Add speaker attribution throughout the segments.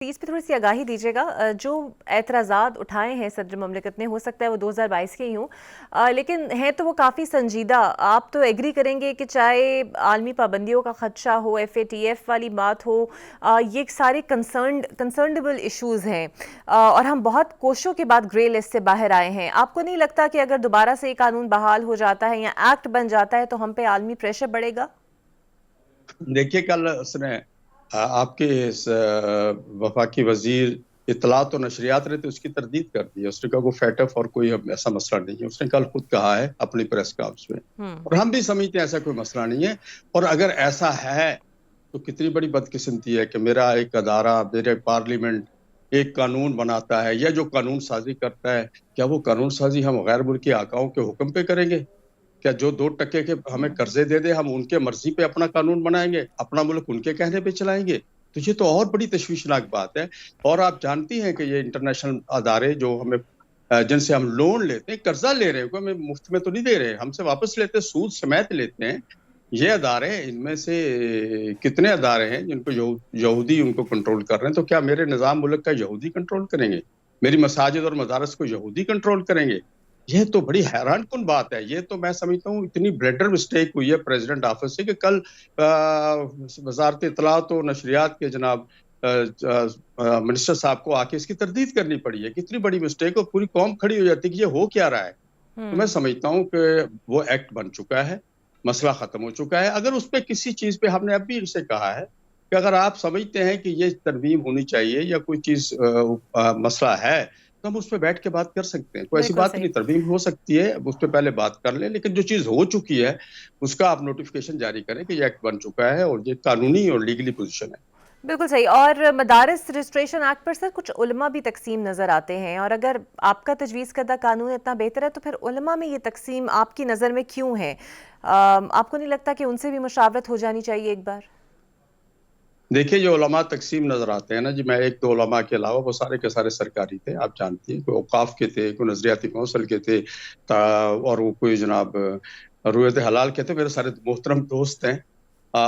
Speaker 1: اس پہ تھوڑی سی آگاہی دیجیے گا، جو اعتراضات اٹھائے ہیں صدر مملکت نے، ہو سکتا ہے وہ 2022 کے ہی ہوں، لیکن ہیں تو وہ کافی سنجیدہ. آپ تو ایگری کریں گے کہ چاہے عالمی پابندیوں کا خدشہ ہو، FATF والی بات ہو، یہ سارے کنسرنڈیبل ایشوز ہیں، اور ہم بہت کوششوں کے بعد گرے لسٹ سے باہر آئے ہیں. آپ کو نہیں لگتا کہ اگر دوبارہ سے یہ قانون بحال ہو جاتا ہے یا ایکٹ بن جاتا ہے تو ہم پہ عالمی پریشر بڑھے گا؟
Speaker 2: دیکھیے کل اس نے آپ کے وفاقی وزیر اطلاعات و نشریات نے تو اس کی تردید کر دی ہے. اس نے کہا وہ فیٹف اور کوئی ایسا مسئلہ نہیں ہے. اس نے کل خود کہا ہے اپنی پریس کانفرنس میں، اور ہم بھی سمجھتے ہیں ایسا کوئی مسئلہ نہیں ہے. اور اگر ایسا ہے تو کتنی بڑی بدقسمتی ہے کہ میرا ایک ادارہ، میرے پارلیمنٹ ایک قانون بناتا ہے یا جو قانون سازی کرتا ہے، کیا وہ قانون سازی ہم غیر ملکی آقاؤں کے حکم پہ کریں گے؟ کیا جو 2% کے ہمیں قرضے دے دے ہم ان کے مرضی پہ اپنا قانون بنائیں گے، اپنا ملک ان کے کہنے پہ چلائیں گے؟ تو یہ تو اور بڑی تشویشناک بات ہے. اور آپ جانتی ہیں کہ یہ انٹرنیشنل ادارے جو ہمیں جن سے ہم لون لیتے ہیں، قرضہ لے رہے ہیں، ہمیں مفت میں تو نہیں دے رہے، ہم سے واپس لیتے ہیں، سود سمیت لیتے ہیں. یہ ادارے، ان میں سے کتنے ادارے ہیں جن کو یہودی ان کو کنٹرول کر رہے ہیں؟ تو کیا میرے نظام ملک کا یہودی کنٹرول کریں گے؟ میری مساجد اور مدارس کو یہودی کنٹرول کریں گے؟ یہ تو بڑی حیران کن بات ہے. یہ تو میں سمجھتا ہوں اتنی بلیڈر مسٹیک ہوئی ہے پریزیڈنٹ آفس سے کہ کل وزارت اطلاعات و نشریات کے جناب منسٹر صاحب کو آ کے اس کی تردید کرنی پڑی ہے. کتنی بڑی مسٹیک، اور پوری قوم کھڑی ہو جاتی ہے کہ یہ ہو کیا رہا ہے. تو میں سمجھتا ہوں کہ وہ ایکٹ بن چکا ہے، مسئلہ ختم ہو چکا ہے. اگر اس پہ کسی چیز پہ ہم نے اب بھی ان سے کہا ہے کہ اگر آپ سمجھتے ہیں کہ یہ ترمیم ہونی چاہیے یا کوئی چیز مسئلہ ہے تو ہم اس پہ بیٹھ کے بات کر سکتے ہیں. کوئی ایسی
Speaker 1: بالکل
Speaker 2: بات
Speaker 1: صحیح.
Speaker 2: نہیں، ترمیم ہو سکتی ہے، اس پہ پہلے بات کر لیں. لیکن جو چیز ہو چکی ہے اس کا آپ نوٹیفیکیشن جاری کریں کہ یہ ایکٹ بن چکا ہے اور یہ قانونی اور لیگلی پوزیشن ہے.
Speaker 1: بالکل صحیح. اور مدارس رجسٹریشن ایکٹ پر سر کچھ علماء بھی تقسیم نظر آتے ہیں، اور اگر آپ کا تجویز کردہ قانون اتنا بہتر ہے تو پھر علماء میں یہ تقسیم آپ کی نظر میں کیوں ہے؟ آپ کو نہیں لگتا کہ ان سے بھی مشاورت ہو جانی چاہیے ایک بار؟
Speaker 2: دیکھیے جو علماء تقسیم نظر آتے ہیں نا جی، میں ایک دو علماء کے علاوہ وہ سارے کے سارے سرکاری تھے. آپ جانتی ہیں کوئی اوقاف کے تھے، کوئی نظریاتی کونسل کے تھے، اور وہ کوئی جناب رویت حلال کے تھے. میرے سارے محترم دوست ہیں،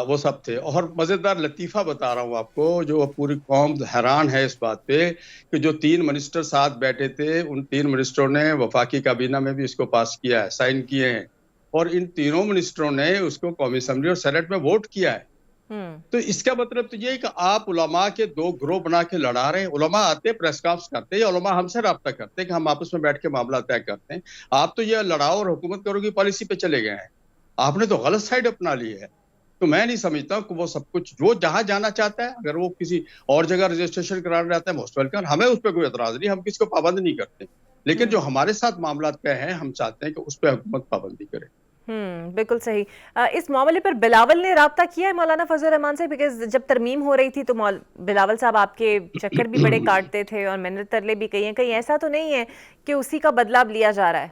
Speaker 2: وہ سب تھے. اور مزیدار لطیفہ بتا رہا ہوں آپ کو، جو پوری قوم حیران ہے اس بات پہ کہ جو 3 منسٹر ساتھ بیٹھے تھے، ان 3 منسٹروں نے وفاقی کابینہ میں بھی اس کو پاس کیا ہے، سائن کیے ہیں، اور ان تینوں منسٹروں نے اس کو قومی اسمبلی اور سینٹ میں ووٹ کیا ہے. تو اس کا مطلب تو یہ ہے کہ آپ علماء کے 2 گروہ بنا کے لڑا رہے ہیں. علماء آتے پریس کانفرنس کرتے ہیں، علماء ہم سے رابطہ کرتے ہیں کہ ہم آپس میں بیٹھ کے معاملہ طے کرتے ہیں. آپ تو یہ لڑاؤ اور حکومت کرو گی پالیسی پہ چلے گئے ہیں. آپ نے تو غلط سائیڈ اپنا لی ہے. تو میں نہیں سمجھتا کہ وہ سب کچھ وہ جہاں جانا چاہتا ہے، اگر وہ کسی اور جگہ رجسٹریشن کرانا چاہتا ہے موسٹ ویلکم، ہمیں اس پہ کوئی اعتراض نہیں، ہم کسی کو پابند نہیں کرتے. لیکن جو ہمارے ساتھ معاملات پہ ہیں ہم چاہتے ہیں کہ اس پہ حکومت پابندی کرے.
Speaker 1: بالکل صحیح. اس معاملے پر بلاول نے رابطہ کیا ہے مولانا فضل الرحمان سے؟ بیکاز جب ترمیم ہو رہی تھی تو بلاول صاحب آپ کے چکر بھی بڑے کاٹتے تھے اور منت ترلے بھی کہیں ایسا تو نہیں ہے کہ اسی کا بدلہ اب لیا جا رہا ہے؟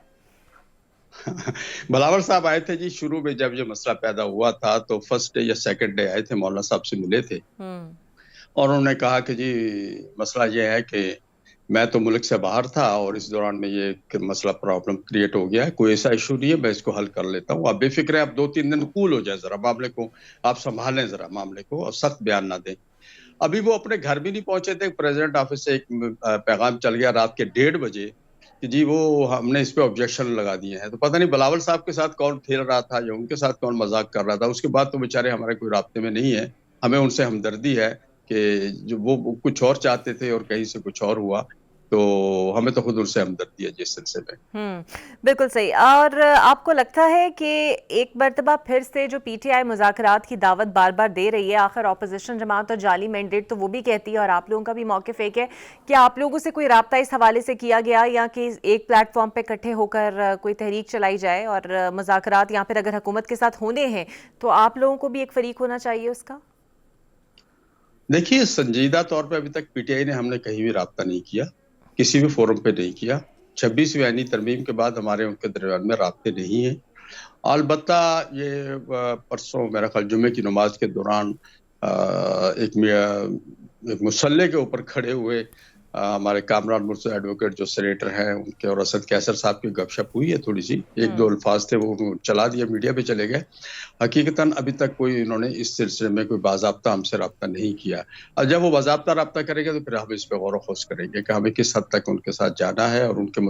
Speaker 2: بلاول صاحب آئے تھے جی شروع میں، جب یہ مسئلہ پیدا ہوا تھا تو فرسٹ ڈے یا سیکنڈ ڈے آئے تھے، مولانا صاحب سے ملے تھے، اور انہوں نے کہا کہ جی مسئلہ یہ ہے کہ میں تو ملک سے باہر تھا اور اس دوران میں یہ مسئلہ پرابلم کریٹ ہو گیا ہے، کوئی ایسا ایشو نہیں ہے، میں اس کو حل کر لیتا ہوں، آپ بے فکر ہیں، آپ 2-3 دن کول ہو جائے، ذرا معاملے کو آپ سنبھالیں، ذرا معاملے کو، اور سخت بیان نہ دیں. ابھی وہ اپنے گھر بھی نہیں پہنچے تھے، پریزیڈنٹ آفس سے ایک پیغام چل گیا رات کے 1:30 بجے کہ جی وہ ہم نے اس پہ آبجیکشن لگا دیے ہیں. تو پتہ نہیں بلاول صاحب کے ساتھ کون کھیل رہا تھا یا ان کے ساتھ کون مذاق کر رہا تھا. اس کے بعد تو بیچارے ہمارے کوئی رابطے میں نہیں ہے، ہمیں ان سے ہمدردی ہے کہ جو وہ کچھ اور چاہتے تھے اور کہیں سے کچھ اور ہوا، تو ہمیں تو خود ان سے ہمدردی ہے جس سلسلے میں.
Speaker 1: بالکل صحیح. اور آپ کو لگتا ہے کہ ایک مرتبہ پھر سے جو پی ٹی آئی مذاکرات کی دعوت بار بار دے رہی ہے، آخر اپوزیشن جماعت اور جعلی مینڈیٹ تو وہ بھی کہتی ہے اور آپ لوگوں کا بھی موقف ایک ہے، کہ آپ لوگوں سے کوئی رابطہ اس حوالے سے کیا گیا یا کہ ایک پلیٹ فارم پہ اکٹھے ہو کر کوئی تحریک چلائی جائے اور مذاکرات یا پھر اگر حکومت کے ساتھ ہونے ہیں تو آپ لوگوں کو بھی ایک فریق ہونا چاہیے اس کا؟
Speaker 2: دیکھیے سنجیدہ طور پہ ابھی تک پی ٹی آئی نے ہم نے کہیں بھی رابطہ نہیں کیا، کسی بھی فورم پہ نہیں کیا. 26ویں آئینی ترمیم کے بعد ہمارے ان کے درمیان میں رابطے نہیں ہیں. البتہ یہ پرسوں میرا خیال جمعے کی نماز کے دوران ایک مسلح کے اوپر کھڑے ہوئے ہمارے کامران مرتضی ایڈوکیٹ جو سینیٹر ہیں ان کے اور اسد کیسر صاحب کی گپ شپ ہوئی ہے تھوڑی سی، ایک دو الفاظ تھے وہ چلا دیا، میڈیا پہ چلے گئے. حقیقتاً ابھی تک کوئی انہوں نے اس سلسلے میں کوئی باضابطہ ہم سے رابطہ نہیں کیا. اور جب وہ باضابطہ رابطہ کریں گے تو پھر ہم اس پہ غور و خوض کریں گے کہ ہمیں کس حد تک ان کے ساتھ جانا ہے. اور ان کے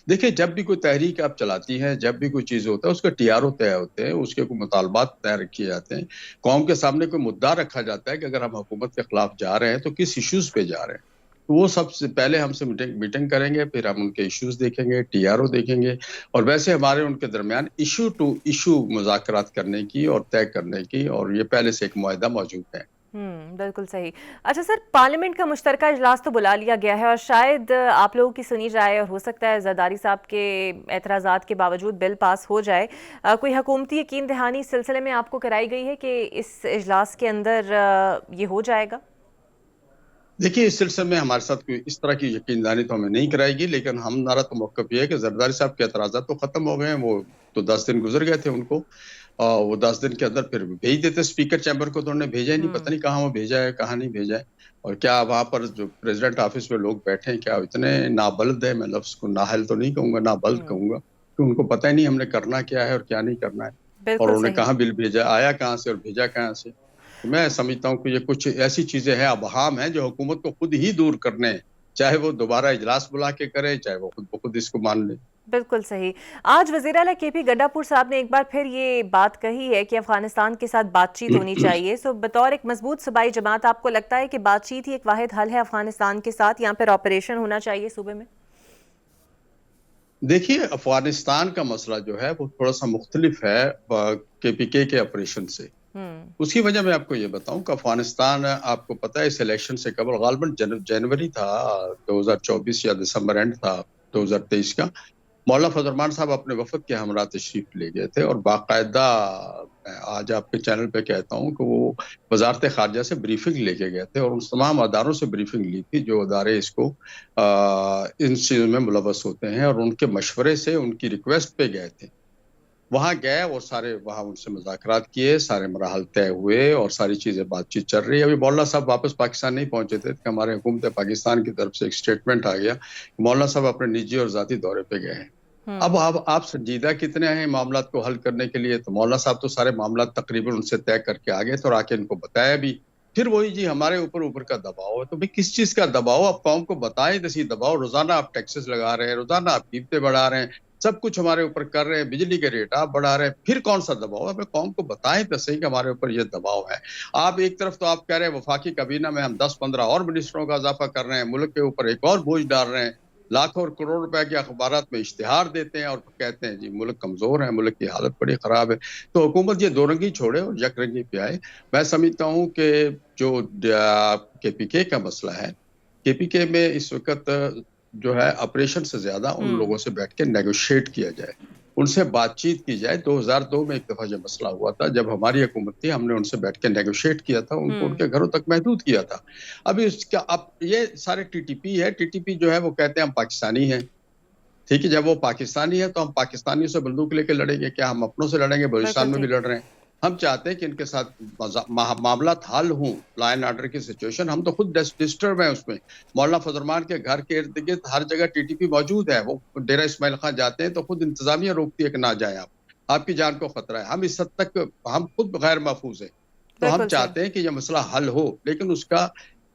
Speaker 2: دیکھیں جب بھی کوئی تحریک آپ چلاتی ہیں، جب بھی کوئی چیز ہوتا ہے اس کا ٹی آر او طے ہوتے ہیں، اس کے کوئی مطالبات طے کیے جاتے ہیں، قوم کے سامنے کوئی مدعا رکھا جاتا ہے کہ اگر ہم حکومت کے خلاف جا رہے ہیں تو کس ایشوز پہ جا رہے ہیں. وہ سب سے پہلے ہم سے میٹنگ کریں گے، پھر ہم ان کے ایشوز دیکھیں گے، ٹی آر او دیکھیں گے، اور ویسے ہمارے ان کے درمیان ایشو ٹو ایشو مذاکرات کرنے کی اور طے کرنے کی، اور یہ پہلے سے ایک معاہدہ موجود ہے.
Speaker 1: بالکل صحیح. اچھا سر، پارلیمنٹ کا مشترکہ اجلاس تو بلا لیا گیا ہے اور شاید آپ لوگوں کی سنی جائے اور ہو سکتا ہے زرداری صاحب کے اعتراضات کے باوجود بل پاس ہو جائے. کوئی حکومتی یقین دہانی اس سلسلے میں آپ کو کرائی گئی ہے کہ اس اجلاس کے اندر یہ ہو جائے گا؟
Speaker 2: دیکھیے اس سلسلے میں ہمارے ساتھ کوئی اس طرح کی یقین دہانی تو ہمیں نہیں کرائی گی، لیکن ہمارا تو موقف یہ ہے کہ زرداری صاحب کے اعتراضات تو ختم ہو گئے ہیں. وہ تو 10 دن گزر گئے تھے ان کو، وہ 10 دن کے اندر پھر بھیج دیتے اسپیکر چیمبر کو، تو انہوں نے بھیجا ہی نہیں. پتہ نہیں کہاں وہ بھیجا ہے کہاں نہیں بھیجا ہے. اور کیا وہاں پر جو پریزیڈنٹ آفس میں لوگ بیٹھے ہیں کیا اتنے نابلد ہے، میں لفظ کو نااہل تو نہیں کہوں گا، نابلد کہوں گا، کہ ان کو پتہ ہی نہیں ہم نے کرنا کیا ہے اور کیا نہیں کرنا ہے، اور
Speaker 1: بالکل
Speaker 2: انہوں نے
Speaker 1: صحیح.
Speaker 2: کہاں بل بھیجا، آیا کہاں سے اور بھیجا کہاں سے. میں سمجھتا ہوں کہ یہ کچھ ایسی چیزیں ہیں ابہام ہیں جو حکومت کو خود ہی دور کرنے ہیں، چاہے وہ دوبارہ اجلاس بلا کے کرے، چاہے وہ خود بخود اس کو مان لے.
Speaker 1: بالکل صحیح. آج وزیر اعلیٰ کے پی گڈا پور صاحب نے ایک بار پھر یہ بات کہی ہے کہ افغانستان کے ساتھ بات چیت ہونی چاہیے. سو بطور ایک مضبوط صوبائی جماعت آپ کو لگتا ہے کہ بات چیت ہی ایک واحد حل ہے افغانستان کے ساتھ، یا پھر آپریشن ہونا چاہیے صوبے میں؟
Speaker 2: دیکھیے افغانستان کا مسئلہ جو ہے وہ تھوڑا سا مختلف ہے کے پی کے آپریشن سے. اس کی وجہ میں آپ کو یہ بتاؤں کہ افغانستان آپ کو پتہ ہے اس الیکشن سے قبل غالباً جنوری تھا 2024 یا دسمبر اینڈ تھا 2023 کا، مولانا فضل الرحمان صاحب اپنے وفد کے ہمراہ تشریف لے گئے تھے، اور باقاعدہ آج آپ کے چینل پہ کہتا ہوں کہ وہ وزارت خارجہ سے بریفنگ لے کے گئے تھے، اور ان تمام اداروں سے بریفنگ لی تھی جو ادارے اس کو ان چیزوں میں ملوث ہوتے ہیں، اور ان کے مشورے سے ان کی ریکویسٹ پہ گئے تھے. وہاں گئے اور سارے وہاں ان سے مذاکرات کیے، سارے مراحل طے ہوئے اور ساری چیزیں بات چیت چل رہی ہے. ابھی مولانا صاحب واپس پاکستان نہیں پہنچے تھے کہ ہمارے حکومت پاکستان کی طرف سے ایک سٹیٹمنٹ آ گیا کہ مولانا صاحب اپنے نجی اور ذاتی دورے پہ گئے ہیں. اب آپ سنجیدہ کتنے ہیں معاملات کو حل کرنے کے لیے؟ تو مولانا صاحب تو سارے معاملات تقریباً ان سے طے کر کے آ گئے تھے اور آ کے ان کو بتایا بھی. پھر وہی جی ہمارے اوپر کا دباؤ ہے. تو بھی کس چیز کا دباؤ؟ آپ قوم کو بتائیں دسی دباؤ. روزانہ آپ ٹیکسز لگا رہے ہیں، روزانہ آپ قیمتیں بڑھا رہے ہیں، سب کچھ ہمارے اوپر کر رہے ہیں، بجلی کے ریٹ آپ بڑھا رہے ہیں، پھر کون سا دباؤ؟ ہمیں قوم کو بتائیں تو صحیح کہ ہمارے اوپر یہ دباؤ ہے. آپ ایک طرف تو آپ کہہ رہے ہیں وفاقی کابینہ میں ہم 10-15 اور منسٹروں کا اضافہ کر رہے ہیں، ملک کے اوپر ایک اور بوجھ ڈال رہے ہیں، لاکھوں اور کروڑ روپے کے اخبارات میں اشتہار دیتے ہیں اور کہتے ہیں جی ملک کمزور ہے، ملک کی حالت بڑی خراب ہے. تو حکومت یہ دو رنگی چھوڑے اور یک رنگی پہ آئے. میں سمجھتا ہوں کہ جو کے پی کے کا مسئلہ ہے، کے پی کے میں اس وقت جو ہے آپریشن سے زیادہ ان لوگوں سے بیٹھ کے نیگوشیٹ کیا جائے، ان سے بات چیت کی جائے. 2002 میں ایک دفعہ جو مسئلہ ہوا تھا جب ہماری حکومت تھی، ہم نے ان سے بیٹھ کے نیگوشیٹ کیا تھا، ان کو ان کے گھروں تک محدود کیا تھا. ابھی اس کا اب یہ سارے ٹی ٹی پی ہے، ٹی ٹی پی جو ہے وہ کہتے ہیں ہم پاکستانی ہیں. ٹھیک ہے، جب وہ پاکستانی ہے تو ہم پاکستانیوں سے بندوق لے کے لڑیں گے کیا؟ ہم اپنوں سے لڑیں گے؟ بلوچستان میں بھی لڑ رہے ہیں. ہم چاہتے ہیں کہ ان کے ساتھ معاملات حل ہوں، لا اینڈ آرڈر کی سچویشن. ہم تو خود ڈسٹرب ہیں اس میں. مولانا فضل الرحمان کے گھر کے ارد گرد ہر جگہ ٹی ٹی پی موجود ہے. وہ ڈیرہ اسماعیل خان جاتے ہیں تو خود انتظامیہ روکتی ہے کہ نہ جائیں، آپ کی جان کو خطرہ ہے. ہم اس حد تک ہم خود غیر محفوظ ہیں. تو ہم چاہتے ہیں کہ یہ مسئلہ حل ہو، لیکن اس کا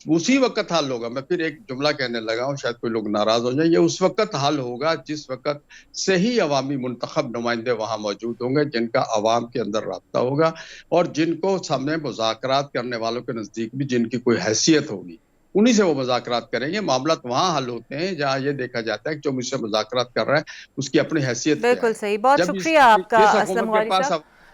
Speaker 2: اسی وقت حل ہوگا. میں پھر ایک جملہ کہنے لگا ہوں، شاید کوئی لوگ ناراض ہو جائیں. یہ اس وقت حل ہوگا جس وقت صحیح عوامی منتخب نمائندے وہاں موجود ہوں گے، جن کا عوام کے اندر رابطہ ہوگا اور جن کو سامنے مذاکرات کرنے والوں کے نزدیک بھی جن کی کوئی حیثیت ہوگی، انہی سے وہ مذاکرات کریں گے. معاملات وہاں حل ہوتے ہیں جہاں یہ دیکھا جاتا ہے کہ جو مجھ سے مذاکرات کر رہا ہے اس کی اپنی حیثیت کیا
Speaker 1: بالکل
Speaker 2: ہے.
Speaker 1: صحیح. بہت
Speaker 2: جب
Speaker 1: شکریہ آپ کا
Speaker 2: جس
Speaker 1: اسلم
Speaker 2: حکومت کے
Speaker 1: غوری
Speaker 2: پاس
Speaker 1: صاحب.